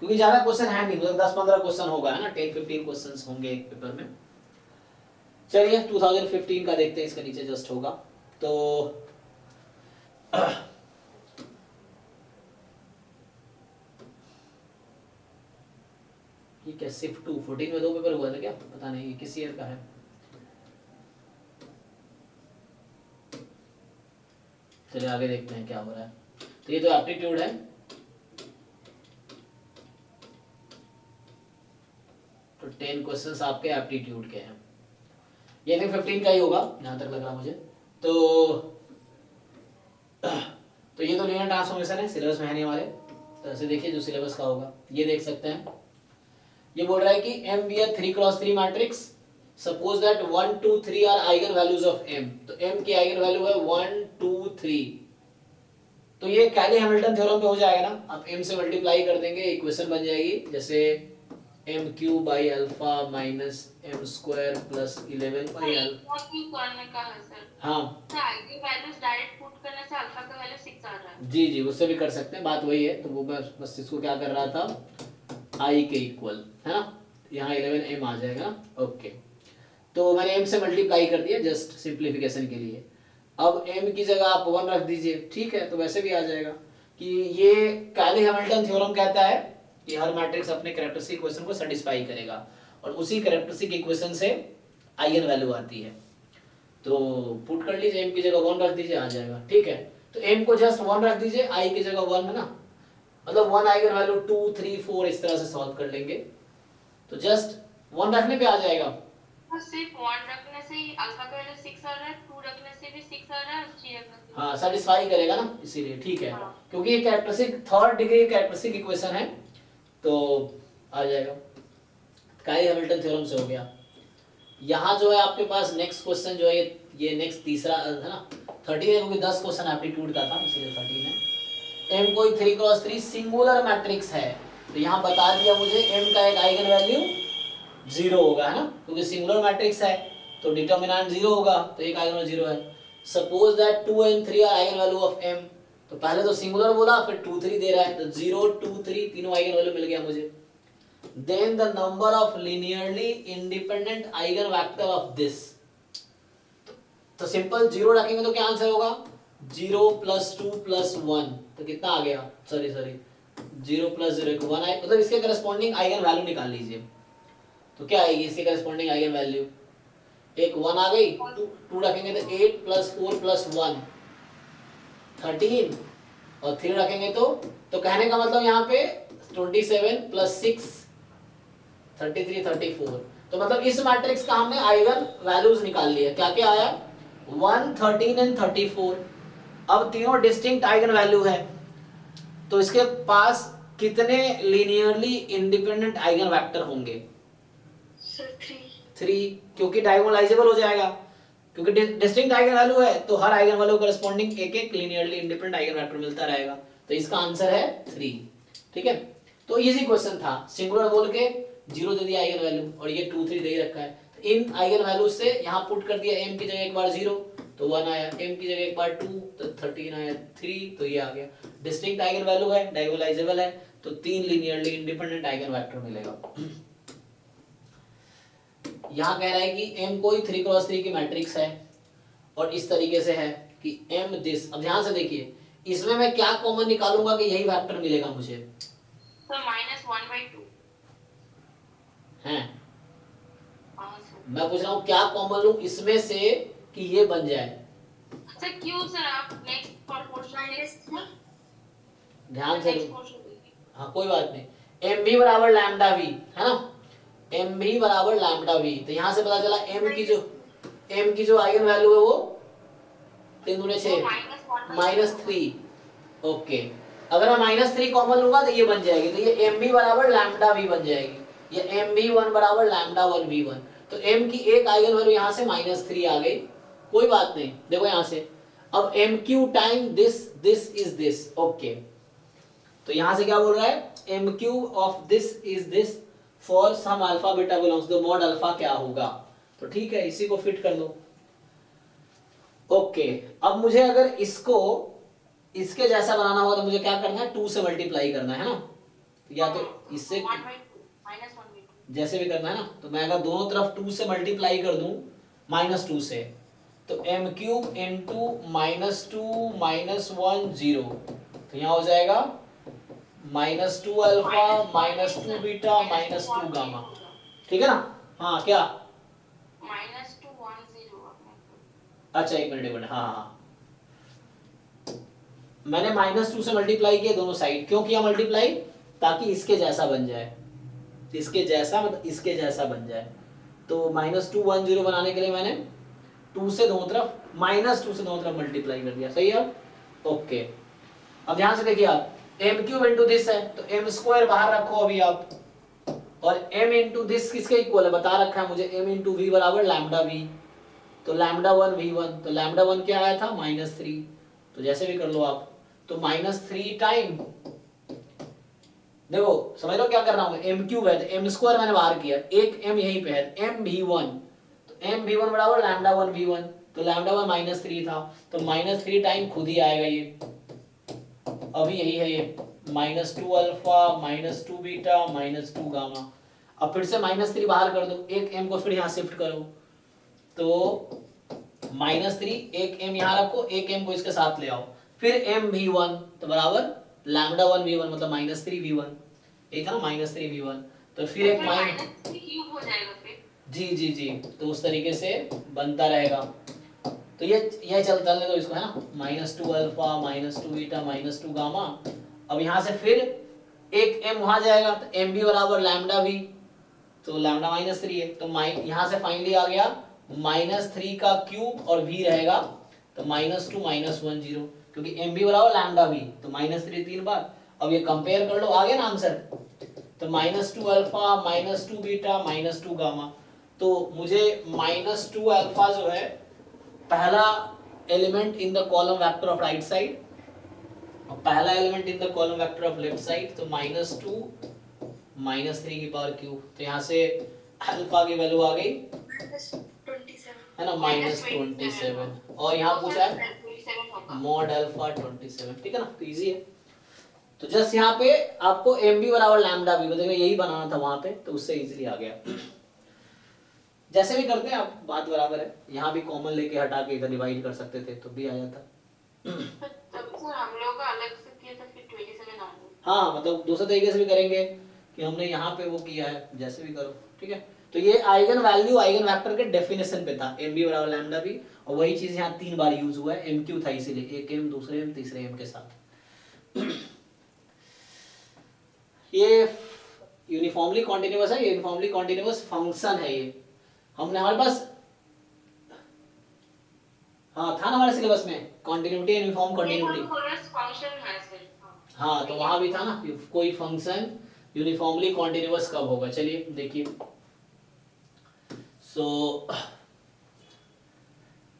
क्योंकि ज्यादा क्वेश्चन है नहीं, मतलब 10-15 क्वेश्चन होगा, है ना, 10-15 क्वेश्चन होंगे एक पेपर में। चलिए 2015 का देखते हैं, इसके नीचे जस्ट होगा तो ये क्या शिफ्ट 2 14 में 2 पेपर हुआ था क्या, पता नहीं ये किस ईयर का है। चलिए आगे देखते हैं क्या हो रहा है। तो ये तो एप्टीट्यूड है, तो 10 क्वेश्चंस आपके एप्टीट्यूड के हैं। ये भी 15 का ही होगा जहां तक लग रहा मुझे। तो ये तो लीनियर ट्रांसफॉर्मेशन है, सिलेबस में है नहीं हमारे, तो ऐसे देखिए जो सिलेबस का होगा ये देख सकते हैं। ये बोल रहा है कि M be a 3x3 matrix, suppose that 1 2 3 are eigenvalues of M। तो M की आइगन वैल्यू है 1 2 3। तो ये कैली हैमिल्टन थ्योरम पे हो जाएगा ना, आप M से मल्टीप्लाई कर देंगे, इक्वेशन बन जाएगी जैसे m³ by alpha minus m square plus 11 by alpha. करने का है सर। हाँ आइगन वैल्यूज डायरेक्ट पुट करने से अल्फा का वैल्यू 6 आ रहा है। जी जी, उससे भी कर सकते हैं, बात वही है। तो वो बस इसको क्या कर रहा था, i के इक्वल, है ना, यहाँ 11m आ जाएगा ना। ओके, तो मैंने m से मल्टीप्लाई कर दिया जस्ट सिंप्लीफिकेशन के लिए। अब m की जगह आप 1 रख दीजिए, ठीक है, तो वैसे भी आ जाएगा कि ये कैली हैमिल्टन थ्योरम कहता है कि हर मैट्रिक्स अपने कैरेक्टरिस्टिक इक्वेशन को सेटिस्फाई करेगा, और उसी कैरेक्टरिस्टिक इक्वेशन से आइगन वैल्यू आती है। तो पुट कर लीजिए, m की जगह 1 रख दीजिए, आ जाएगा, ठीक है। तो m को जस्ट 1 रख दीजिए, i की जगह 1 है ना, मतलब 1 आइगन वैल्यू 2 3 4 इस तरह से सॉल्व कर लेंगे, तो जस्ट 1 रखने पे आ जाएगा। तो सिर्फ 1 रखने से ही अल्फा का वैल्यू 6 आ रहा है, 2 रखने से भी 6 आ रहा है, 3 रखने से। हाँ सेटिस्फाई करेगा ना, इसीलिए ठीक है। हाँ। क्योंकि ये characteristic third degree characteristic equation है, तो आ जाएगा। काई हैमिल्टन थ्योरम से हो गया। यहाँ जो है आपके पास नेक्स्ट क्वेश्चन जो है ये नेक्स्ट तीसरा है ना, 13 है, क्योंकि 10 क्वेश्चन एप्टीट्यूड का था इसलिए 13 है। m कोई 3x3 सिंगुलर मैट्रिक्स है, तो यहाँ बता दिया मुझे m का एक आइगन वैल्यू 0 होगा, है ना, क्योंकि सिंगुलर मैट्रिक्स है तो डिटर्मिनेंट 0 होगा, तो एक आइगन वैल्यू 0 है। Suppose that 2 and 3 are eigenvalue of m, तो पहले तो सिंगुलर बोला, फिर 2 3 दे रहा है, तो 0 2 3 तीनों आइगन वैल्यू मिल गया मुझे। then the number of linearly independent eigenvector of this, तो सिंपल 0 रखेंगे तो क्या आंसर होगा, 0 + 2 + 1, तो कितना आ गया, सॉरी 0 + 0 1 आए, मतलब इसके करस्पॉन्डिंग आइगन वैल्यू निकाल लीजिए। तो क्या आएगी इसके करस्पॉन्डिंग आइगन वैल्यू, एक 1 आ गई, 2 रखेंगे तो 8 + 4 + 1 13, और 3 रखेंगे तो कहने का मतलब यहाँ पे 27 + 6 33 34, तो मतलब इस मैट्रिक्स का हमने आइगन वैल्यूज निकाल लिया, क्या क्या आया 1 13 and 34। अब तीनों डिस्टिंक्ट आइगन वैल्यू है, तो इसके पास कितने लीनियरली इंडिपेंडेंट आइगन वेक्टर होंगे, 3, क्योंकि डायगोनलाइजेबल हो जाएगा, क्योंकि डिस्टिंक्ट आइगन वैल्यू है तो हर आइगन वैल्यू करस्पॉन्डिंग एक एक लीनियरली इंडिपेंडेंट आइगन वेक्टर मिलता रहेगा, तो इसका आंसर है 3, ठीक है। तो इजी क्वेश्चन था, सिंगुलर बोल के 0 दे दिया आइगन वैल्यू, और ये 2 3 दे ही रखा है, तो इन आइगन वैल्यू से यहाँ पुट कर दिया, m की जगह एक बार 0 तो 1 आया, m की जगह एक बार 2 तो 13 आया, 3 तो ये आ गया। डिस्टिंक्ट आइगन वैल्यू है, डायगोनलाइजेबल है, तो 3 लीनियरली इंडिपेंडेंट आइगन वेक्टर मिलेगा। यहाँ कह रहा है कि m कोई 3x3 की मैट्रिक्स है, और इस तरीके से है कि m दिस, अब ध्यान से देखिए इसमें मैं क्या कॉमन निकालूंगा कि यही वेक्टर मिलेगा मुझे, तो -1/2 हैं मैं पूछ रहा हूँ क्या कॉमन लूं इसमें से कि ये बन जाए। सर क्यों सर, आप नेक्स्ट पोर्शन ध्यान से हाँ कोई बात नहीं, m भी बराबर लैम्डा v, है ना, m भी बराबर लैम्डा v, तो यहाँ से पता चला m की जो आइगन वैल्यू है वो 3 दूने 6 -3। ओके, अगर मैं -3 कॉमन लूंगा तो ये बन जाएगी, तो ये m भी बराबर लैम्डा v बन जाएगी, ये mv1 बराबर लैम्डा 1 v1, तो m की एक आइगन वैल्यू यहाँ से -3 आ गई, कोई बात नहीं, देखो यहाँ से अब mq time this is this, okay, तो यहाँ से क्या बोल रहा है mq of this is this for some alpha beta belongs to mod alpha क्या होगा, तो ठीक है इसी को फिट कर दो। ओके, अब मुझे अगर इसको इसके जैसा बनाना होगा तो मुझे क्या करना है, 2 से मल्टीप्लाई करना है ना, या तो इससे -1/2 जैसे भी करना है ना, तो मैं अगर दोनों तरफ 2 से मल्टीप्लाई कर दूं -2 से, तो m क्यूब इंटू -2 -1 0, तो यहाँ हो जाएगा -2 अल्फा -2 बीटा -2 गामा, ठीक है ना। हाँ क्या, अच्छा एक मिनट, हाँ हाँ, मैंने -2 से मल्टीप्लाई किया दोनों साइड, क्यों किया मल्टीप्लाई, ताकि इसके जैसा बन जाए, इसके जैसा मतलब इसके जैसा बन जाए। तो -2 1 0 बनाने के लिए मैंने 2 से दोनों तरफ -2 से दोनों तरफ मल्टीप्लाई कर दिया, सही है। ओके, अब ध्यान से देखिए आप, m क्यूब इंटू दिस है तो m स्क्वायर बाहर रखो अभी आप, और m इंटू दिस किसके इक्वल है बता रखा है मुझे, m इंटू वी बराबर लैम्डा वी, तो लैम्डा 1 v1, तो लैम्डा 1 क्या आया था -3, तो जैसे भी कर लो आप, तो -3 टाइम, देखो समझ लो क्या कर रहा हूँ, m क्यूब है तो m स्क्वायर मैंने बाहर किया, एक m यहीं पे है, m v1, तो m v1 बराबर लैम्डा 1 v1, तो लैम्डा 1 -3 था, तो -3 टाइम खुद ही आएगा ये, अभी यही है ये -2 अल्फा -2 बीटा -2 गामा। अब फिर से -3 बाहर कर दो, एक m को फिर यहाँ शिफ्ट करो, तो -3, एक m यहाँ रखो, एक m को इसके साथ ले आओ, फिर m v1 तो बराबर लैम्डा 1 v1 मतलब -3 v1, एक है ना -3 v1, तो फिर एक क्यूब हो जाएगा फिर। जी जी जी, तो उस तरीके से बनता रहेगा, तो ये चलने दो इसको, है ना, -2 अल्फा -2 बीटा -2 गामा। अब यहाँ से फिर एक m वहां जाएगा, तो m भी बराबर लैम्डा v, तो लैम्डा -3 है, तो यहाँ से फाइनली आ गया -3 का क्यूब और v रहेगा, तो -2 -1 0, क्योंकि m भी बराबर लैम्डा v, तो -3 3 बार। अब ये कंपेयर कर लो, आ गया ना आंसर, तो -2 अल्फा -2 बीटा -2 गामा, तो मुझे -2 अल्फा जो है पहला element in the column vector of right side, और पहला element in the column vector of left side, तो -2 -3 की पावर क्यूब, तो यहाँ से अल्फा की वैल्यू आ गई है ना -27, और यहाँ पूछा है मॉड अल्फा 27, ठीक है ना, तो इजी है। तो जस्ट यहाँ पे आपको एम बी बराबर लैम्डा बी, मतलब यही बनाना था वहां पे, तो उससे इजीली आ गया। जैसे भी करते हैं आप, बात बराबर है, यहाँ भी कॉमन लेके हटा के इधर डिवाइड कर सकते थे तो भी आ जाता। हम लोग अलग से किए तो फिर 27 आ गया। हाँ मतलब दूसरे तरीके से भी करेंगे कि हमने यहाँ पे वो किया है, जैसे भी करो, ठीक है। तो ये आइगन वैल्यू आइगन वेक्टर के डेफिनेशन पे था, एम बी बराबर लैम्डा बी, और वही चीज यहाँ 3 बार यूज हुआ है, एम क्यू था इसीलिए, एक एम दूसरे एम तीसरे एम के साथ। ये यूनिफॉर्मली कॉन्टिन्यूअस है, यूनिफॉर्मली कॉन्टिन्यूअस फंक्शन है ये, हमने हमारे पास हाँ था ना हमारे सिलेबस में, कॉन्टिन्यूटी यूनिफॉर्म कॉन्टिन्यूटी, फंक्शन है सिर्फ। हाँ तो वहां भी था ना, कोई फंक्शन यूनिफॉर्मली कॉन्टिन्यूअस कब होगा, चलिए देखिए। सो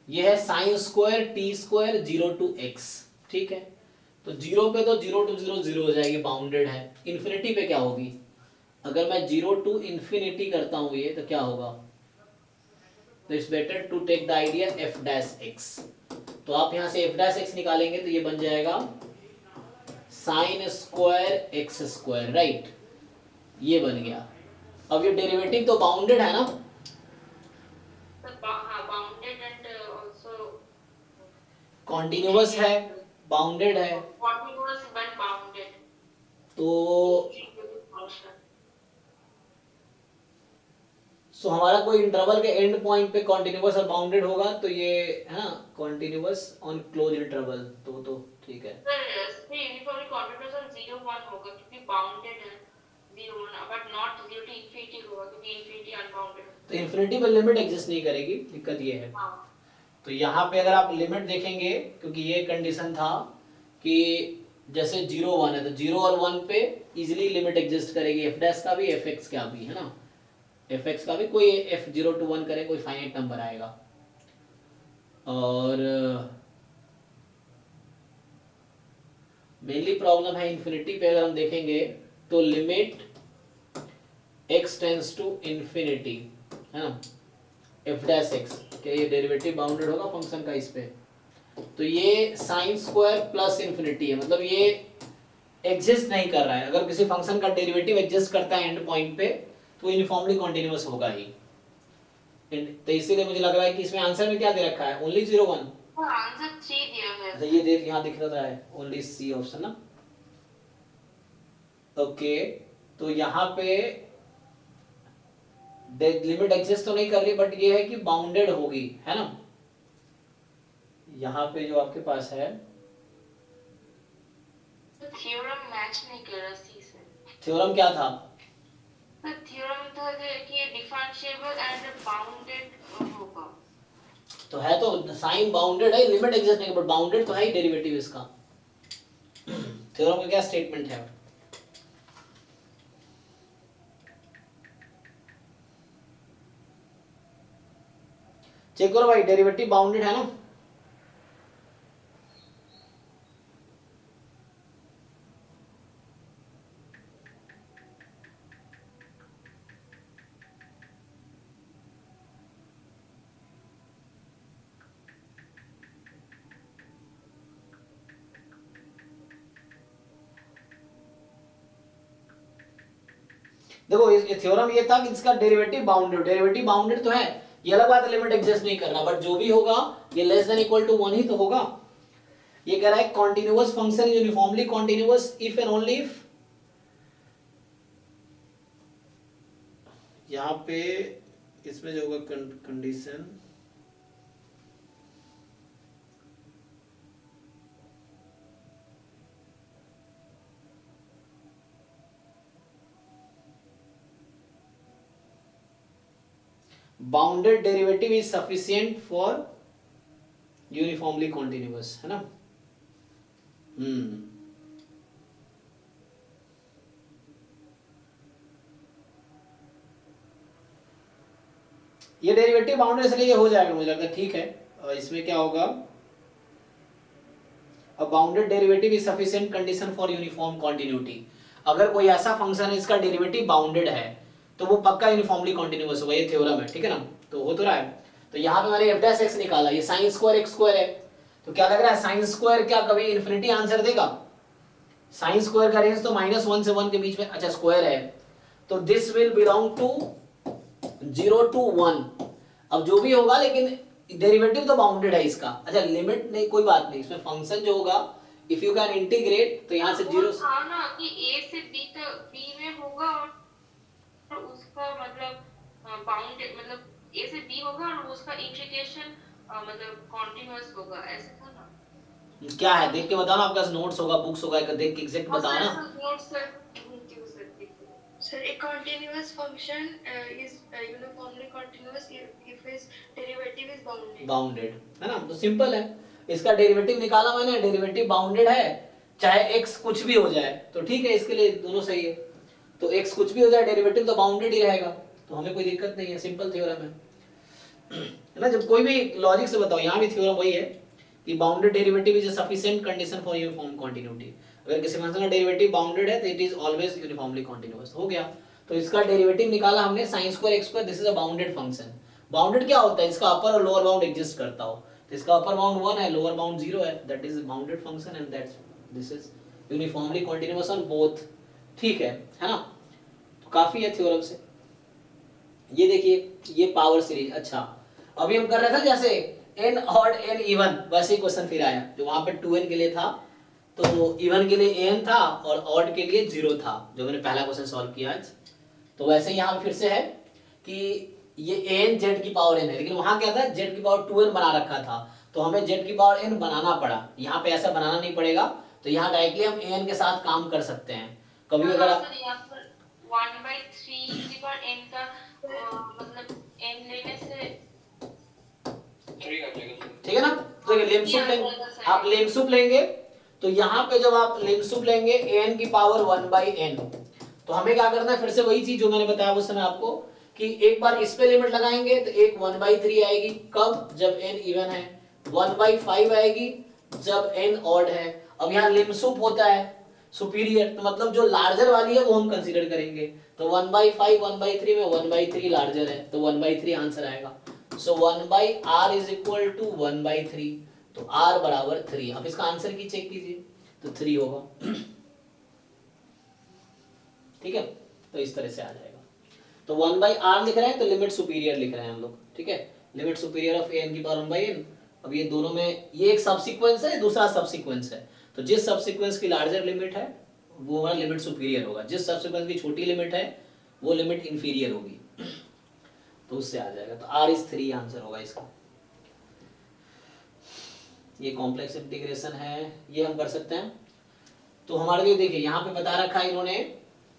ये है sine square T square 0 to x, ठीक है। तो 0 पे तो 0 to 0 0 हो जाएगी, बाउंडेड है। इन्फिनिटी पे क्या होगी, अगर मैं 0 to इन्फिनिटी करता हूं ये, तो क्या होगा, तो it's better to take the idea f dash x, तो आप यहां से f डैश x निकालेंगे तो ये बन जाएगा sine square x square, right, ये बन गया। अब ये डेरिवेटिव तो बाउंडेड है ना, बाउंडेड एंड आल्सो कॉन्टिन्यूअस है, बाउंडेड है, कॉन्टिन्यूअस बट बाउंडेड, तो सो हमारा कोई इंटरवल के एंड पॉइंट पे कॉन्टिन्यूअस और बाउंडेड होगा, तो ये है ना कॉन्टिन्यूअस ऑन क्लोज इंटरवल, तो ठीक है। सर यूनिफॉर्मली कॉन्टिन्यूअस और 0 1 होगा क्योंकि बाउंडेड है, 0 1 बट नॉट 0 to इंफिनिटी होगा क्योंकि इंफिनिटी अनबाउंडेड, तो इंफिनिटी पे लिमिट एग्जिस्ट नहीं करेगी, दिक्कत ये है। तो यहाँ पे अगर आप लिमिट देखेंगे, क्योंकि ये कंडीशन था कि जैसे 0 1 है, तो 0 और 1 पे इजीली लिमिट एग्जिस्ट करेगी, एफ डैश का भी एफ एक्स का भी, है ना, एफ एक्स का भी, कोई एफ 0 to 1 करे कोई फाइनाइट नंबर आएगा। और मेनली प्रॉब्लम है इन्फिनिटी पे, अगर हम देखेंगे तो limit x tends to infinity, है ना, f डैश x, क्या ये डेरिवेटिव बाउंडेड होगा फंक्शन का इस पे, तो ये साइन स्क्वायर प्लस इन्फिनिटी है, मतलब ये एग्जिस्ट नहीं कर रहा है। अगर किसी फंक्शन का डेरिवेटिव एग्जिस्ट करता है एंड पॉइंट पे तो यूनिफॉर्मली कॉन्टिन्यूअस होगा ही। तो इसीलिए मुझे लग रहा है कि इसमें आंसर में क्या दे रखा है, ओनली 0 1। आंसर 3 दिया है। अच्छा ये देख यहाँ दिख रहा है ओनली सी ऑप्शन ना। ओके तो यहाँ पे लिमिट एग्जिस्ट तो नहीं कर रही बट ये है कि बाउंडेड होगी, है ना। यहाँ पे जो आपके पास है थ्योरम मैच नहीं कर रहा सी से। थ्योरम क्या था? थ्योरम था कि ये डिफरेंशिएबल एंड बाउंडेड होगा। तो है तो साइन बाउंडेड है, लिमिट एग्जिस्ट नहीं बट बाउंडेड तो है ही डेरिवेटिव इसका। थ्योरम का क्या स्टेटमेंट है? चेक करो भाई, डेरिवेटिव बाउंडेड है ना। देखो ये थ्योरम ये था कि इसका डेरिवेटिव बाउंडेड तो है, ये अलग बात है लिमिट एग्जिस्ट नहीं करना, बट जो भी होगा ये लेस देन इक्वल टू 1 ही तो होगा। ये कह रहा है continuous function uniformly continuous if and only if, यहाँ पे इसमें जो होगा condition bounded derivative is sufficient for uniformly continuous, है ना। ये डेरिवेटिव बाउंडेड इसलिए ये हो जाएगा मुझे लगता है, ठीक है। और इसमें क्या होगा, a bounded derivative is sufficient condition for uniform continuity. अगर कोई ऐसा फंक्शन है इसका डेरिवेटिव बाउंडेड है तो वो पक्का यूनिफॉर्मली कॉन्टिन्यूअस होगा, ये थ्योरम है, ठीक है ना। तो हो तो रहा है। तो यहाँ पे मैंने f' निकाला, ये sin स्क्वायर x स्क्वायर है, तो क्या लग रहा है sin स्क्वायर क्या कभी इन्फिनिटी आंसर देगा? sin स्क्वायर का रेंज तो -1 से 1 के बीच में, अच्छा स्क्वायर है, तो this will belong to 0 to 1। अब जो भी होगा लेकिन डेरिवेटिव तो बाउंडेड है इसका। अच्छा लिमिट नहीं, कोई बात नहीं, इसमें फंक्शन जो होगा इफ यू कैन इंटीग्रेट तो यहाँ से 0 था ना कि a से b तक b में होगा और उसका मतलब बाउंडेड मतलब a से b होगा और उसका इंटीग्रेशन मतलब कॉन्टिन्यूअस होगा, ऐसे था ना। क्या है देख के बताओ ना, आपके पास नोट्स होगा बुक्स होगा, देख के एग्जैक्ट बताओ ना। Notes Sir, a continuous function is uniformly continuous if its derivative is bounded. Bounded है ना, तो सिंपल है। इसका डेरिवेटिव निकाला मैंने, डेरिवेटिव बाउंडेड है, चाहे x कुछ भी हो जाए तो ठीक है, इसके लिए दोनों सही है। तो x कुछ भी हो जाए डेरिवेटिव तो बाउंडेड ही रहेगा, तो हमें कोई दिक्कत नहीं है, सिंपल थ्योरम है ना। जब कोई भी लॉजिक से बताओ, यहाँ भी थ्योरम वही है कि bounded derivative is a sufficient condition for uniform continuity. अगर किसी फंक्शन का डेरिवेटिव बाउंडेड है तो it is always uniformly continuous, हो गया। तो इसका डेरिवेटिव निकाला हमने sin square x square, this is a bounded function. Bounded क्या होता है, इसका अपर और लोअर बाउंड एग्जिस्ट करता हो, तो इसका अपर बाउंड 1 है, लोअर बाउंड 0 है, that is bounded function and that's this is uniformly continuous on both, ठीक है ना। तो काफी है थ्योरम से। ये देखिए ये पावर सीरीज। अच्छा अभी हम कर रहे थे जैसे n ऑड n इवन, वैसे ही क्वेश्चन फिर आया जो वहां पे 2n के लिए था, तो इवन के लिए an था और ऑड के लिए 0 था, जो मैंने पहला क्वेश्चन सॉल्व किया आज। तो वैसे यहाँ फिर से है कि ये an z की पावर n है, लेकिन वहां क्या था z की पावर 2n बना रखा था, तो हमें z की पावर n बनाना पड़ा। यहाँ पे ऐसा बनाना नहीं पड़ेगा, तो यहाँ डायरेक्टली हम an के साथ काम कर सकते हैं। कभी अगर आप 1/3 की बार n का मतलब n लेने से 3 आ जाएगा। ठीक है ना। तो लेमसुप लेंगे, आप लेमसुप लेंगे तो यहाँ पे जब आप लेमसुप लेंगे an की पावर 1/n, तो हमें क्या करना है, फिर से वही चीज जो मैंने बताया उस समय आपको कि एक बार इस पे लिमिट लगाएंगे तो एक 1/3 आएगी, कब, जब n इवन है, 1/5 आएगी जब n ऑड है। अब यहाँ लिमसुप होता है सुपीरियर, तो मतलब जो लार्जर वाली है वो हम कंसीडर करेंगे, तो 1/5 1/3 में 1/3 लार्जर है, तो 1/3 आंसर आएगा। सो 1/r इज इक्वल टू 1/3, तो r बराबर 3। अब इसका आंसर की चेक कीजिए तो 3 होगा ठीक है, तो इस तरह से आ जाएगा। तो 1/r लिख रहे हैं तो लिमिट सुपीरियर लिख रहे हैं हम लोग, ठीक है, लिमिट सुपीरियर ऑफ an की पावर 1/n। अब ये दोनों में ये एक सब सीक्वेंस है, दूसरा सब सीक्वेंस है, तो जिस सब सीक्वेंस की लार्जर लिमिट है वो हमारा लिमिट सुपीरियर होगा, जिस सब सीक्वेंस की छोटी लिमिट है वो लिमिट इंफीरियर होगी, तो उससे आ जाएगा। तो r इज 3 आंसर होगा इसका। ये कॉम्प्लेक्स इंटीग्रेशन है, ये हम कर सकते हैं। तो हमारे लिए देखिए यहाँ पे बता रखा है इन्होंने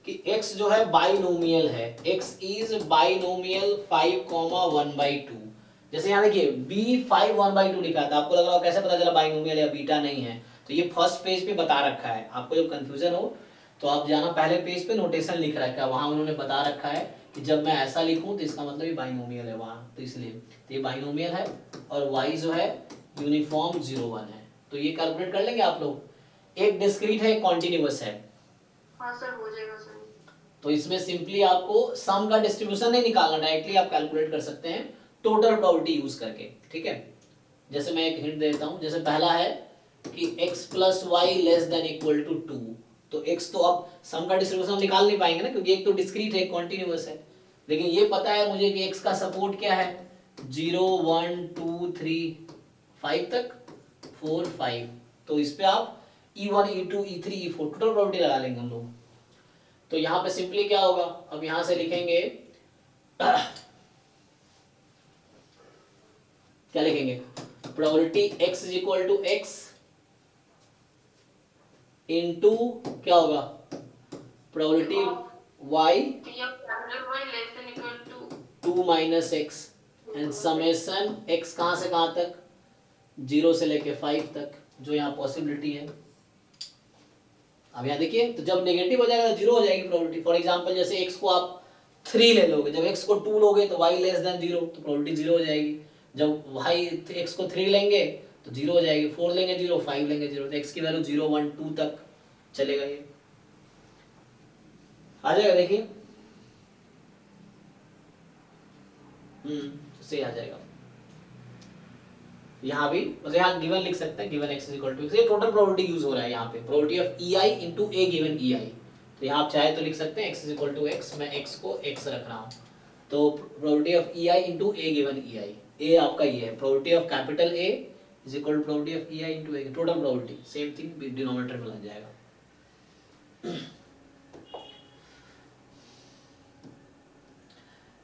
कि x जो है बाइनोमियल है, x इज बाइनोमियल 5,1/2। जैसे यहाँ देखिए b5 1/2 लिखा था, आपको लग रहा हो कैसे पता चला बाइनोमियल या बीटा नहीं है, तो ये फर्स्ट पेज पे बता रखा है। आपको जब कंफ्यूजन हो तो आप जाना पहले पेज पे, नोटेशन लिख रखा है, वहां उन्होंने बता रखा है कि जब मैं ऐसा लिखूं तो इसका मतलब ये बाइनोमियल है वहां, तो इसलिए तो ये बाइनोमियल है और y जो है यूनिफॉर्म 0 1 है। तो ये कैलकुलेट कर लेंगे आप लोग, एक डिस्क्रीट है, एक कॉन्टिन्यूअस है। हाँ सर, हो जाएगा सर। तो इसमें सिंपली आपको सम का डिस्ट्रीब्यूशन नहीं निकालना, डायरेक्टली आप कैलकुलेट कर सकते हैं टोटल प्रोबेबिलिटी यूज करके, ठीक है। जैसे मैं एक हिंट देता हूं, जैसे पहला है कि x + y ≤ 2, तो x तो अब सम का डिस्ट्रीब्यूशन निकाल नहीं पाएंगे ना, क्योंकि एक तो डिस्क्रीट है, कॉन्टिन्यूअस है, लेकिन ये पता है मुझे कि x का सपोर्ट क्या है, 0 1 2 3 5 तक, 4 5, तो इस पे आप e1 e2 e3 e4 total probability लगा लेंगे हम लोग। तो यहाँ पे सिंपली क्या होगा, अब यहां से लिखेंगे क्या लिखेंगे, प्रोबेबिलिटी x = x इनटू क्या होगा, probability y P of capital Y less than equal to 2 - x and summation x कहां से कहां तक, 0 से लेके 5 तक, जो यहाँ पॉसिबिलिटी है। अब यहाँ देखिए, तो जब नेगेटिव हो जाएगा तो 0 हो जाएगी प्रोबेबिलिटी। फॉर एग्जांपल जैसे x को आप 3 ले लोगे, जब x को 2 लोगे तो y <0, तो प्रोबेबिलिटी 0 हो जाएगी। जब x को 3 लेंगे तो 0 हो जाएगी, 4 लेंगे 0, 5 लेंगे 0, तो x की वैल्यू 0 1 2 तक चलेगा, ये आ जाएगा। देखिए सही आ जाएगा। यहाँ भी मतलब यहाँ गिवन लिख सकते हैं, गिवन x = x, ये टोटल प्रोबेबिलिटी यूज हो रहा है यहाँ पे, probability of EI into a given EI। तो यहाँ आप चाहे तो लिख सकते हैं x = x, मैं x को x रख रहा हूँ, तो probability of EI into a given EI, a आपका ये है, probability of capital A is equal to probability of EI into a, total probability, same thing denominator में लग जाएगा।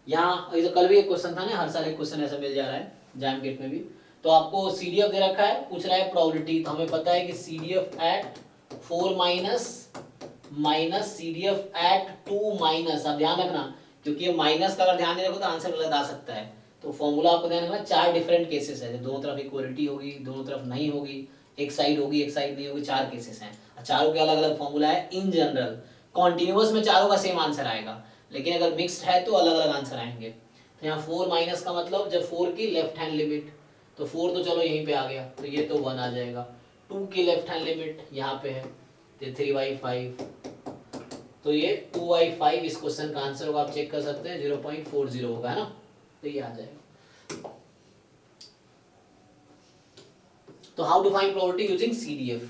यहाँ ये तो कल भी एक क्वेश्चन था ना, हर साल एक क्वेश्चन ऐसा मिल जा रहा है जैम गेट में भी। तो आपको CDF दे रखा है, पूछ रहा है प्रोबेबिलिटी, तो हमें पता है कि CDF at 4 minus CDF at 2 minus, अब ध्यान रखना क्योंकि ये माइनस का अगर ध्यान नहीं रखो तो आंसर गलत आ सकता है। तो फॉर्मूला आपको ध्यान रखना, 4 डिफरेंट केसेस है, दोनों तरफ इक्वलिटी होगी, दोनों तरफ नहीं होगी, एक साइड होगी एक साइड नहीं होगी, 4 केसेस हैं, चारों के अलग अलग फॉर्मूला है। इन जनरल कॉन्टिन्यूअस में चारों का सेम आंसर आएगा, लेकिन अगर मिक्स्ड है तो अलग अलग आंसर आएंगे। तो यहाँ 4 माइनस का मतलब जब 4 की लेफ्ट हैंड लिमिट, तो 4 तो चलो यहीं पे आ गया, तो ये तो 1 आ जाएगा। 2 की लेफ्ट हैंड लिमिट यहाँ पे है, तो 3/5, तो ये 2/5 इस क्वेश्चन का आंसर होगा। आप चेक कर सकते हैं 0.40 होगा, है ना, तो ये आ जाएगा। तो how to find probability using CDF,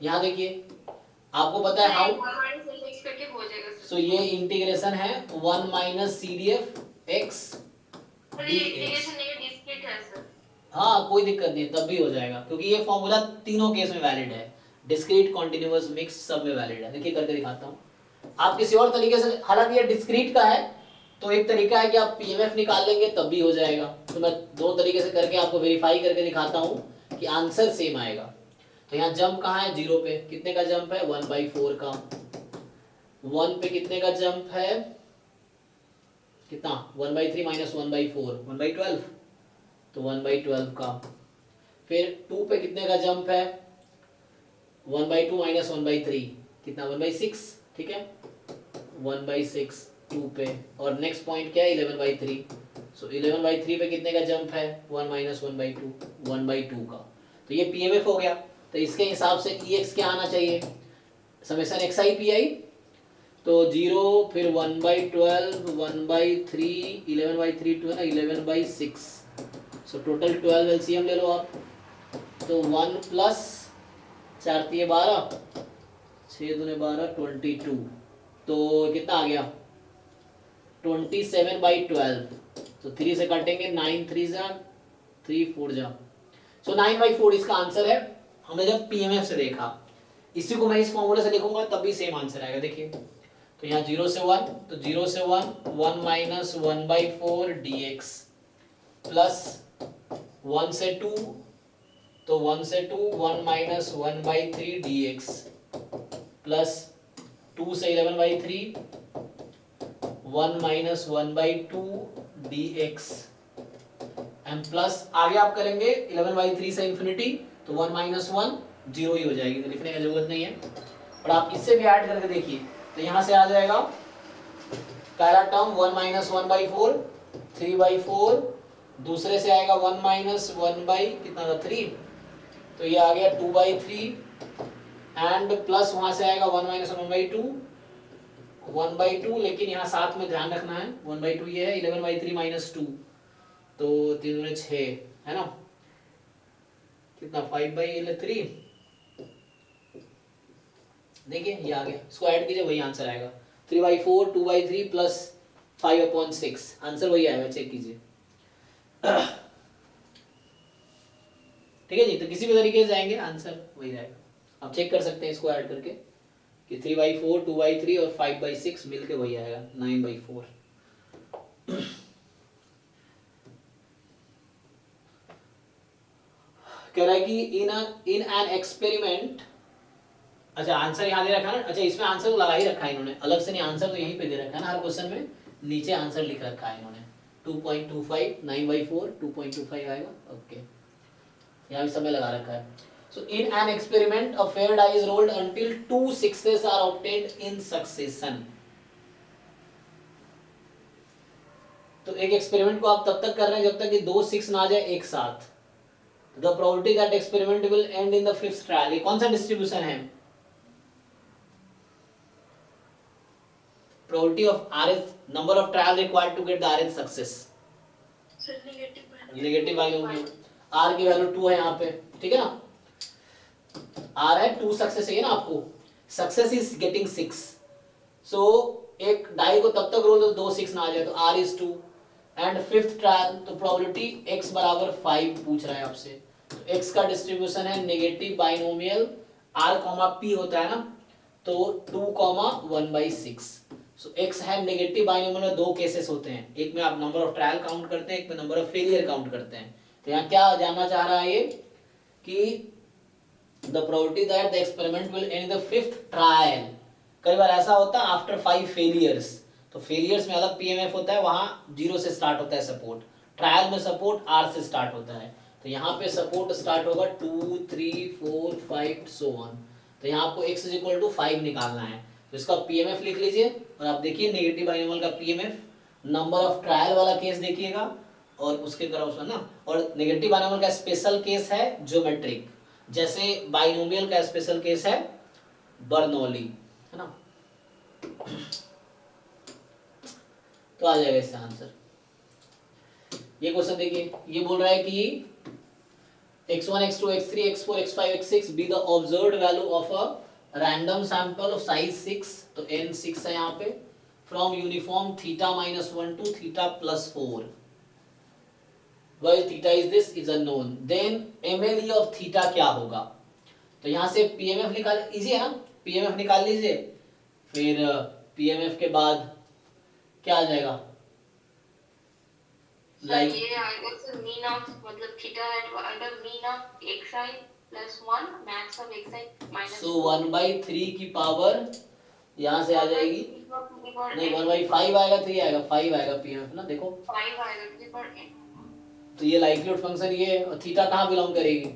यहाँ देखिए आपको पता है हाउ, सो ये इंटीग्रेशन है 1 माइनस CDF x dx। हाँ कोई दिक्कत नहीं, तब भी हो जाएगा, क्योंकि ये फॉर्मूला तीनों केस में वैलिड है, डिस्क्रीट कॉन्टिन्यूअस मिक्स सब में वैलिड है। देखिए करके दिखाता हूँ, आप किसी और तरीके से, हालांकि ये डिस्क्रीट का है तो एक तरीका है कि आप PMF निकाल लेंगे तब भी हो जाएगा। तो मैं दो तरीके से करके आपको वेरीफाई करके दिखाता हूँ कि आंसर सेम आएगा। तो यहाँ जंप कहाँ है, 0 पे, कितने का जंप है, 1/4 का। 1 पे कितने का जंप है, कितना, 1/3 माइनस 1/4, 1/12, तो 1/12 का। फिर 2 पे कितने का जंप है, 1/2 माइनस 1/3, कितना, 1/6, ठीक है, 1/6 2 पे। और नेक्स्ट पॉइंट क्या है, 11/3, सो 11/3 पे कितने का जंप है, 1 माइनस 1/2, 1/2 का। तो ये PMF हो गया। तो इसके हिसाब से EX क्या आना चाहिए, समेशन xi pi, तो 0 फिर 1/12 1/3 11/3 2 है ना, 11/6, सो टोटल 12 LCM ले लो आप। तो 1 प्लस 4 × 12, 6 दूने 12 22, तो कितना आ गया 27/12, तो 3 से काटेंगे 9 3 जा 3 4 जा, सो 9/4 इसका आंसर है। हमने जब पीएमएफ से देखा, इसी को मैं इस फॉर्मूले से लिखूंगा तब भी सेम आंसर आएगा। देखिए तो यहाँ 0 से 1, तो 0 से 1 1 माइनस 1/4 dx प्लस 1 से 2, तो 1 से 2 1 माइनस 1/3 dx प्लस 2 से 11/3 1 माइनस 1/2 dx एंड प्लस आगे आप करेंगे 11/3 से इंफिनिटी, तो 1 माइनस 1 0 ही हो जाएगी, तो लिखने की जरूरत नहीं है। और आप इससे भी ऐड करके देखिए, तो यहाँ से आ जाएगा पहला टर्म 1 माइनस 1/4 3/4, दूसरे से आएगा 1 माइनस 1/3, तो ये आ गया 2/3 एंड प्लस वहां से आएगा 1 माइनस 1/2, लेकिन यहाँ साथ में ध्यान रखना है 1/2 ये है, 11/3 माइनस 2, तो 3 दूने 6 है ना, कितना 5/3, देखिए ये आ गया, इसको ऐड कीजिए वही आंसर आएगा 3/4 2/3 प्लस 5/6, आंसर वही आएगा, चेक कीजिए। ठीक है जी, तो किसी भी तरीके से जाएंगे आंसर वही रहेगा, आप चेक कर सकते हैं इसको ऐड करके कि 3/4 2/3 और 5/6 मिलके वही आएगा 9/4। कह रहा है कि इन एन एक्सपेरिमेंट, अच्छा आंसर यहाँ दे रखा है ना, अच्छा इसमें आंसर तो लगा ही रखा है इन्होंने, अलग से नहीं, आंसर तो यहीं पे दे रखा है ना, हर क्वेश्चन में नीचे आंसर लिख रखा है इन्होंने 2.25 9/4 2.25 आएगा, ओके यहाँ भी समय लगा रखा है। So in an experiment a fair die is rolled until 2 6s are obtained in succession. तो एक एक्सपेरिमेंट को आप तब तक कर रहे हैं जब तक कि 2 6 ना आ जाए एक साथ। The probability that experiment will and in the 5th trial, ये कौन सा डिस्ट्रीब्यूशन है? Probability of RH, number of trial required to get the RH success, sir negative negative binomial, R की वैल्यू 2 है यहाँ पे, ठीक है ना, R है 2 सक्सेस चाहिए ना आपको, सक्सेस इज गेटिंग 6, सो एक डाई को तब तक रोल दो 2 6 ना आ जाए, तो R is 2 and 5th trial, तो प्रोबेबिलिटी x बराबर 5 पूछ रहा है आपसे, तो x का डिस्ट्रीब्यूशन है नेगेटिव बाइनोमियल R, P होता है ना, तो 2,1/6, सो x है नेगेटिव बाइनोमियल में 2 केसेस होते हैं, एक में आप नंबर ऑफ ट्रायल काउंट करते हैं, एक में नंबर ऑफ फेलियर काउंट करते हैं। तो यहाँ क्या जानना चाह रहा है ये कि the probability that the experiment will and the 5th trial, कई बार ऐसा होता है आफ्टर 5 फेलियर्स, तो फेलियर्स में अलग पीएमएफ होता है, वहां 0 से स्टार्ट होता है सपोर्ट, ट्रायल में सपोर्ट R से स्टार्ट होता है, तो यहाँ पे सपोर्ट स्टार्ट होगा 2 3 4 5 सो ऑन, तो यहाँ आपको x = 5 निकालना है, तो इसका पीएमएफ लिख लीजिए और आप देखिए नेगेटिव बाइनोमियल का पीएमएफ, नंबर ऑफ ट्रायल वाला केस देखिएगा और उसके तरह उसमें ना, और नेगेटिव बाइनोमियल का स्पेशल केस है ज्योमेट्रिक, जैसे बाइनोमियल का स्पेशल केस है बर्नौली, है ना, तो आ जाएगा इसका आंसर। ये क्वेश्चन देखिए, ये बोल रहा है कि x1 x2 x3 x4 x5 x6 be the observed value of a random sample of size 6, तो n 6 है यहाँ पे, from uniform theta -1 to theta +4, while theta is this is unknown, then MLE of theta क्या होगा? तो यहाँ से PMF निकाल, इजी है ना, PMF निकाल लीजिए, फिर PMF के बाद क्या आ जाएगा, Like ये आएगा सर मीन ऑफ मतलब theta at under mean of xi + 1 max of xi - so 1/3 की पावर यहाँ से आ जाएगी, नहीं 1/5 आएगा, 3 आएगा, 5 आएगा पीएमएफ ना, देखो 5 आएगा 3/n, तो ये लाइक्लीहुड फंक्शन ये है, और थीटा कहाँ बिलोंग करेगी,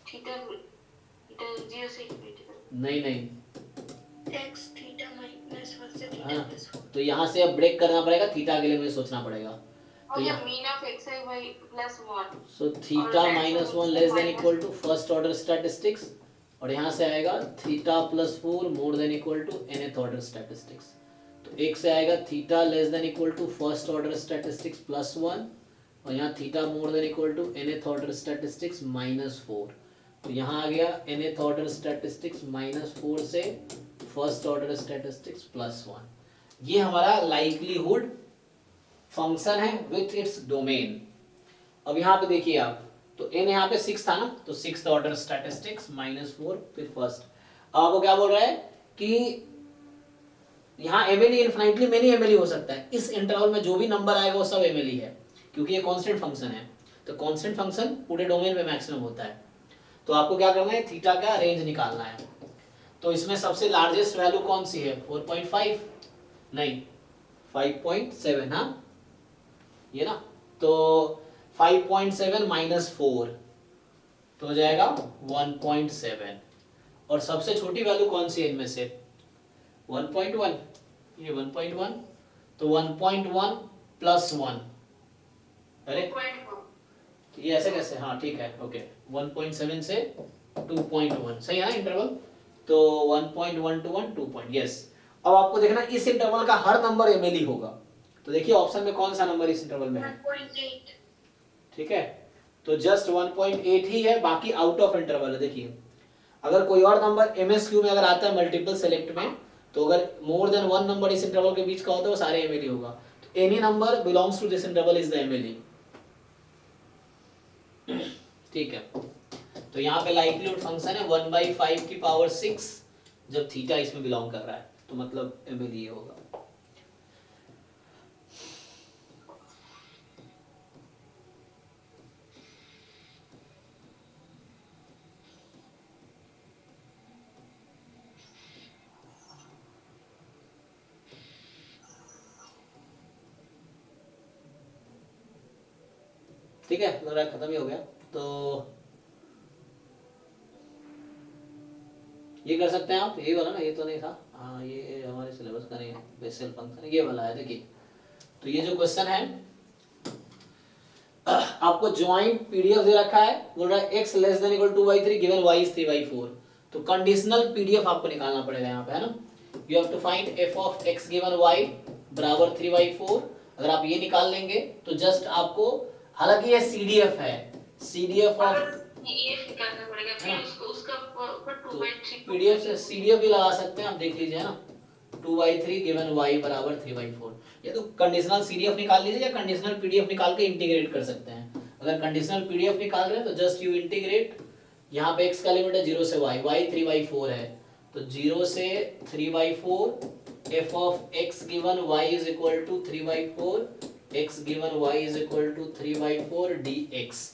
थीटा 0 से इंफिनिटी, नहीं x थीटा -1 से हाँ, थीटा +4, तो यहाँ से अब ब्रेक करना पड़ेगा, थीटा के लिए मुझे सोचना पड़ेगा, तो और यहाँ mean of xi + 1, so theta -1 less than equal to first order statistics, और यहाँ से आएगा theta +4 more than equal to nth order statistics, तो एक से आएगा theta less than equal to first order statistics +1, और यहाँ theta more than equal to nth order statistics -4, तो यहाँ आ गया nth ऑर्डर स्टैटिस्टिक्स -4 से फर्स्ट ऑर्डर स्टैटिस्टिक्स +1। ये हमारा लाइक्लीहुड फंक्शन है विथ इट्स डोमेन। अब यहाँ पे देखिए आप, तो n यहाँ पे 6 था ना, तो 6th ऑर्डर स्टैटिस्टिक्स -4 फिर फर्स्ट। अब आपको क्या बोल रहा है कि यहाँ एमएलई इनफाइनाइटली मेनी एमएलई हो सकता है, इस इंटरवल में जो भी नंबर आएगा वो सब एमएलई है, क्योंकि ये कांस्टेंट फंक्शन है। तो कांस्टेंट फंक्शन पूरे डोमेन में मैक्सिमम होता है। तो आपको क्या करना है, थीटा का रेंज निकालना है। तो इसमें सबसे लार्जेस्ट वैल्यू कौन सी है, 4.5 नहीं 5.7, हाँ ये ना, तो 5.7 -4 तो हो जाएगा 1.7। और सबसे छोटी वैल्यू कौन सी है इनमें से, 1.1, ये 1.1, तो 1.1 +1, अरे 2.4 ये ऐसे कैसे, हाँ ठीक है ओके, 1.7 से 2.1 सही है ना इंटरवल, तो 1.1 to 1 2 पॉइंट, यस। अब आपको देखना इस इंटरवल का हर नंबर एमएलई होगा। तो देखिए ऑप्शन में कौन सा नंबर इस इंटरवल में है, 1.8 ठीक है, तो जस्ट 1.8 ही है, बाकी आउट ऑफ इंटरवल है। देखिए अगर कोई और नंबर एमएसक्यू में अगर आता है मल्टीपल सेलेक्ट में, तो अगर मोर देन 1 नंबर इस इंटरवल के बीच का होता है वो सारे एमएलई होगा। तो any number belongs to this interval is the MLE, ठीक है। तो यहाँ पे लाइक्लीहुड फंक्शन है 1/5 की पावर 6, जब थीटा इसमें बिलोंग कर रहा है तो मतलब एमएलई होगा। ठीक है, लग रहा है खत्म ही हो गया। तो ये कर सकते हैं आप, यही वाला ना, ये तो नहीं था, हाँ ये हमारे सिलेबस का नहीं है, बेसिल फंक्शन ये वाला है। देखिए तो ये जो क्वेश्चन है आपको ज्वाइंट पीडीएफ दे रखा है, बोल रहा है x < 2/3 गिवन y is 3/4। तो कंडीशनल पीडीएफ आपको निकालना पड़ेगा यहाँ पे, है ना। You have to find f of x given y बराबर 3/4। अगर आप ये निकाल लेंगे तो जस्ट आपको, हालांकि ये सीडीएफ है, सीडीएफ ऑफ ये निकालना पड़ेगा, फिर उसका ऊपर 2/3 पीडीएफ से सीडीएफ भी लगा सकते हैं आप, देख लीजिए ना, 2/3 गिवन y बराबर 3/4। या तो कंडीशनल सीडीएफ निकाल लीजिए या कंडीशनल पीडीएफ निकाल के इंटीग्रेट कर सकते हैं। अगर कंडीशनल पीडीएफ निकाल रहे हैं तो जस्ट यू इंटीग्रेट, यहाँ पे x का लिमिट है 0 से y, y 3/4 है, तो 0 से 3/4 f of x given y is equal to 3/4 x given y is equal to 3/4 dx।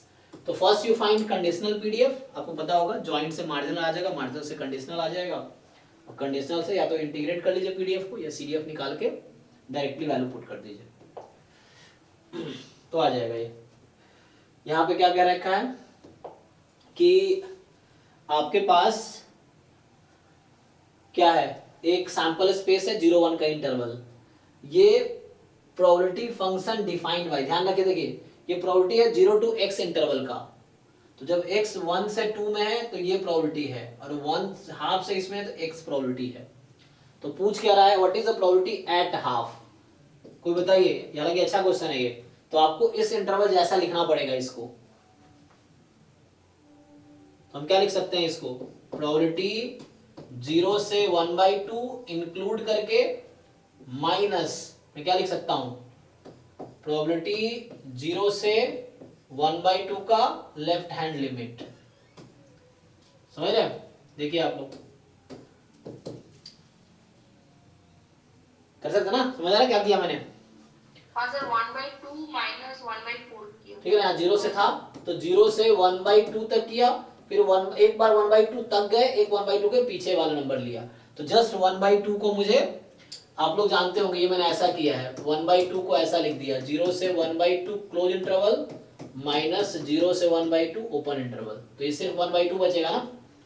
तो first you find conditional PDF, आपको पता होगा ज्वाइंट से मार्जिनल आ जाएगा, मार्जिनल से कंडीशनल आ जाएगा, और कंडीशनल से या तो इंटीग्रेट कर लीजिए पीडीएफ को या सीडीएफ निकाल के डायरेक्टली वैल्यू पुट कर दीजिए तो आ जाएगा। ये यहाँ पे क्या कह रखा है कि आपके पास क्या है, एक सैंपल स्पेस है 0 1 का इंटरवल, ये प्रोबेबिलिटी फंक्शन डिफाइंड बाय, ध्यान रखिए, देखिए ये प्रोबेबिलिटी है 0 to x इंटरवल का। तो जब x 1 से 2 में है तो ये प्रोबेबिलिटी है, और 1 हाफ से इसमें है तो x प्रोबेबिलिटी है। तो पूछ क्या रहा है, what is the probability at half, कोई बताइए। हालांकि अच्छा क्वेश्चन है ये, तो आपको इस इंटरवल जैसा लिखना पड़ेगा इसको। हम क्या लिख सकते हैं इसको, प्रोबेबिलिटी 0 से 1/2 इंक्लूड करके माइनस, मैं क्या लिख सकता हूं, प्रोबेबिलिटी 0 से 1/2 का लेफ्ट हैंड लिमिट, समझ रहे हैं। देखिए आप लोग कर सकते ना, समझ आ रहा है क्या किया मैंने। हाँ सर, 1/2 माइनस 1/4 किया, ठीक है ना, 0 से था तो 0 से 1/2 तक किया, फिर एक बार 1/2 तक गए, एक 1/2 के पीछे वाला नंबर लिया, तो जस्ट 1/2 को मुझे, आप लोग जानते होंगे ये मैंने ऐसा किया है, 1/2 को ऐसा लिख दिया, 0 से 1/2 क्लोज इंटरवल माइनस 0 से 1/2 ओपन इंटरवल, तो ये सिर्फ 1/2 बचेगा ना,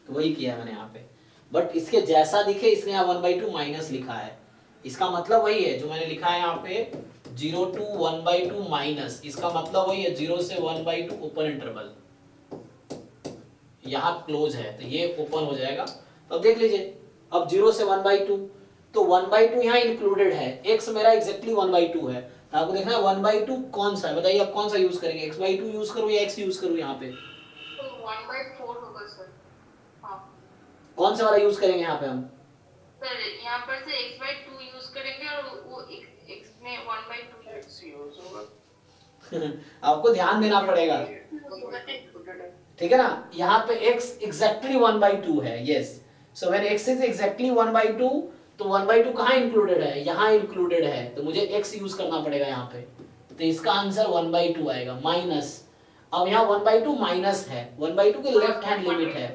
तो वही किया मैंने यहाँ पे। बट इसके जैसा दिखे इसने यहाँ 1/2 माइनस लिखा है, इसका मतलब वही है जो मैंने लिखा है यहाँ पे 0 to 1/2 माइनस, इसका मतलब वही है 0 से 1/2 ओपन इंटरवल, यहाँ क्लोज है तो ये ओपन हो जाएगा। तो अब देख लीजिए, अब 0 से 1/2, तो 1/2 यहाँ इंक्लूडेड है, x मेरा एग्जैक्टली 1/2 है, तो आपको देखना है 1/2 कौन सा है, बताइए आप कौन सा यूज करेंगे, x/2 यूज करूँ या x यूज करूँ यहाँ पे, तो 1/4 होगा सर। कौन सा वाला यूज करेंगे यहाँ पे हम? सर यहाँ पर से x/2 यूज करेंगे और वो x में 1/2 x यूज होगा। आपको ध्यान देना पड़ेगा, ठीक है ना? यहाँ पे x एग्जैक्टली 1/2 है, yes. So when x is exactly 1/2, तो 1/2 कहाँ इंक्लूडेड है? यहाँ इंक्लूडेड है, तो मुझे x यूज करना पड़ेगा यहाँ पे। तो इसका आंसर 1/2 आएगा माइनस। अब यहाँ 1/2 माइनस है, 1/2 के लेफ्ट हैंड लिमिट है,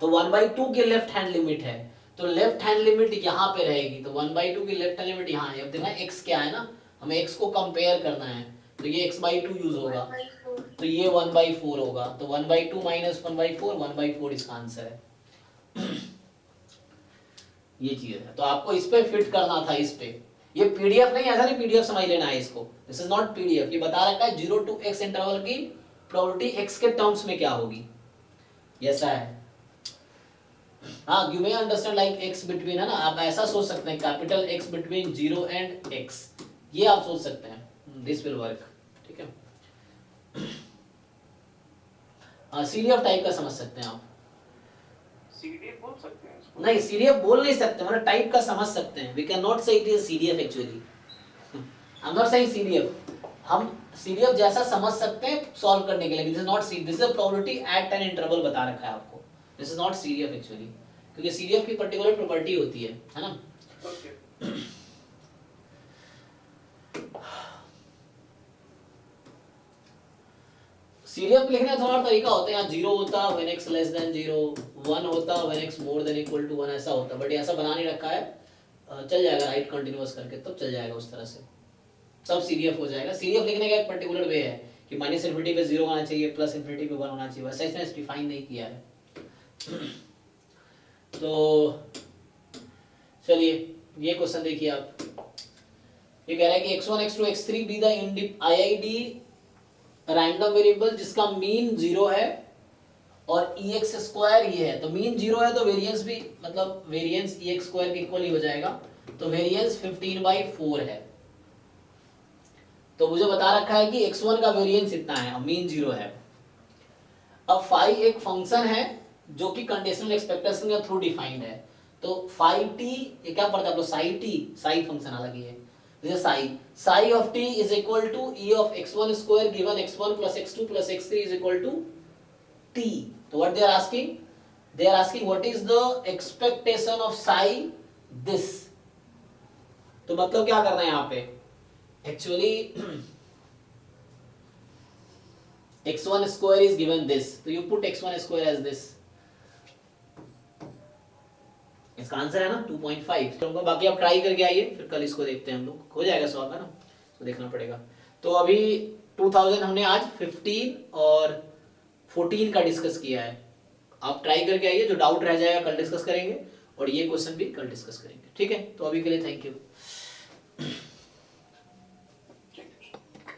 तो 1/2 के लेफ्ट हैंड लिमिट है, तो लेफ्ट हैंड लिमिट यहाँ पे रहेगी, तो 1/2 की लेफ्ट हैंड लिमिट यहाँ है। अब देखना x क्या है ना, हमें x को कंपेयर करना है, तो ये x/2 यूज होगा, तो ये 1/4 होगा, तो 1/2 माइनस 1/4, 1/4 इसका आंसर है। ये चीज है, तो आपको इस पे फिट करना था, इस पे। ये पीडीएफ नहीं, ऐसा नहीं पीडीएफ समझ लेना है इसको, दिस इज नॉट पीडीएफ। ये बता रखा है 0 to x इंटरवल की प्रोबेबिलिटी x के टर्म्स में क्या होगी, ऐसा है। हाँ, you may understand like x between, है ना, आप ऐसा सोच सकते हैं capital X between 0 and x, ये आप सोच सकते हैं, दिस विल वर्क, ठीक है। हाँ, सीडीएफ टाइप का समझ सकते हैं आप। सीडीएफ बोल सकते हैं इसको? नहीं, सीडीएफ बोल नहीं सकते, मतलब टाइप का समझ सकते हैं। We can not say it is CDF actually, I am not saying CDF. हम सीडीएफ जैसा समझ सकते हैं सॉल्व करने के लिए, this is not C, this is a probability at an interval बता रखा है आपको, this is not CDF actually, क्योंकि सीडीएफ की पर्टिकुलर प्रॉपर्टी होती है ना। ओके। सीडीएफ लिखने का थोड़ा तरीका होता है, यहाँ 0 होता व्हेन x लेस देन 0, 1 होता when x more than equal to 1, ऐसा होता, बट ऐसा बना नहीं रखा है। चल जाएगा राइट कंटीन्यूअस करके, तब चल जाएगा उस तरह से, तब सीडीएफ हो जाएगा। सीडीएफ लिखने का एक पर्टिकुलर वे है कि माइनस इन्फिनिटी पे 0 होना चाहिए, प्लस इन्फिनिटी पे 1 होना चाहिए, वैसा इसने डिफाइन नहीं किया है। तो चलिए ये क्वेश्चन देखिए आप, ये कह रहा है कि x1 x2 x3 be the IID random variable जिसका मीन 0 है और ex स्क्वायर ये है, तो मीन 0 है तो वेरिएंस भी, मतलब वेरिएंस ex स्क्वायर के इक्वल ही हो जाएगा, तो वेरिएंस 15/4 है। तो मुझे बता रखा है कि x1 का वेरिएंस इतना है और मीन 0 है। अब फाई एक फंक्शन है जो कि कंडीशनल एक्सपेक्टेशन के थ्रू डिफाइंड है, तो फाई टी, ये क्या पढ़ता है आप लोग, साई टी, साई फंक्शन अलग ही है, जैसे psi of t is equal to e of x1 square given x1 plus x2 plus x3 is equal to t। तो what they are asking, they are asking what is the expectation of psi this. तो मतलब क्या करना है यहाँ पे, actually x1 square is given this, तो you put x1 square as this, इसका आंसर है ना 2.5। तो बाकी आप ट्राई करके आइए, फिर कल इसको देखते हैं हम लोग, हो जाएगा सॉल्व, है ना, तो देखना पड़ेगा। तो अभी 2000 हमने आज 15 और 14 का डिस्कस किया है, आप ट्राई करके आइए, जो डाउट रह जाएगा कल डिस्कस करेंगे, और ये क्वेश्चन भी कल डिस्कस करेंगे, ठीक है। तो अभी के लिए थैंक यू।